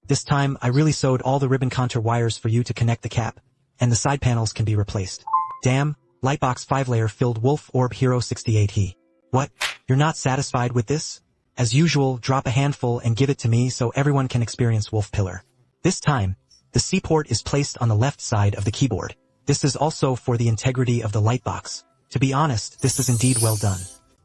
This time, I really sewed all the ribbon contour wires for you to connect the cap, and the side panels can be replaced. Damn, Lightbox 5-layer filled Wolf Orb Hero 68 He. What? You're not satisfied with this? As usual, drop a handful and give it to me so everyone can experience Wolf Pillar. This time, the C port is placed on the left side of the keyboard. This is also for the integrity of the lightbox. To be honest, this is indeed well done.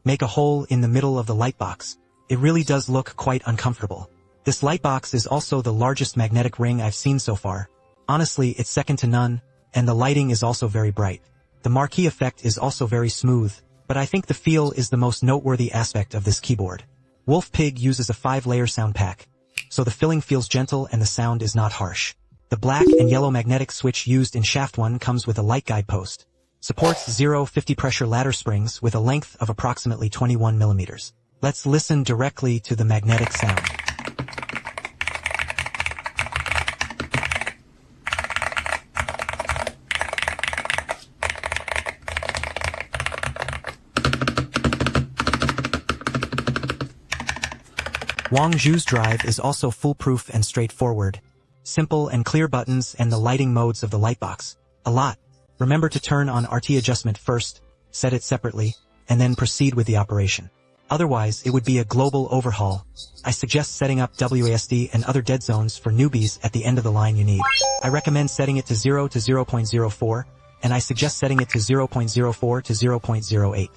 Make a hole in the middle of the lightbox. It really does look quite uncomfortable. This lightbox is also the largest magnetic ring I've seen so far. Honestly, it's second to none, and the lighting is also very bright. The marquee effect is also very smooth, but I think the feel is the most noteworthy aspect of this keyboard. Wolf Pig uses a 5-layer sound pack, so the filling feels gentle and the sound is not harsh. The black and yellow magnetic switch used in shaft 1 comes with a light guide post. Supports 0-50 pressure ladder springs with a length of approximately 21 mm. Let's listen directly to the magnetic sound. Wang Zhu's drive is also foolproof and straightforward. Simple and clear buttons and the lighting modes of the lightbox. A lot. Remember to turn on RT adjustment first, set it separately, and then proceed with the operation. Otherwise, it would be a global overhaul. I suggest setting up WASD and other dead zones for newbies at the end of the line you need. I recommend setting it to 0 to 0.04, and I suggest setting it to 0.04 to 0.08.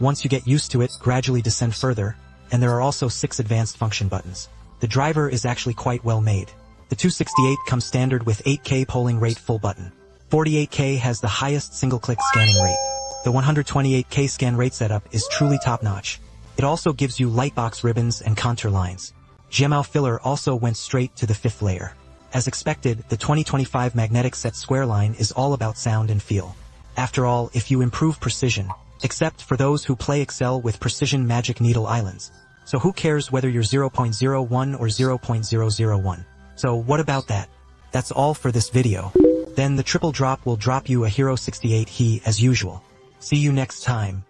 Once you get used to it, gradually descend further, and there are also 6 advanced function buttons. The driver is actually quite well made. The 268 comes standard with 8K polling rate full button. 48K has the highest single-click scanning rate. The 128K scan rate setup is truly top-notch. It also gives you lightbox ribbons and contour lines. Gemao filler also went straight to the 5th layer. As expected, the 2025 magnetic set square line is all about sound and feel. After all, if you improve precision, except for those who play Excel with precision magic needle islands. So who cares whether you're 0.01 or 0.001? So what about that? That's all for this video. Then the triple drop will drop you a Hero 68 He as usual. See you next time.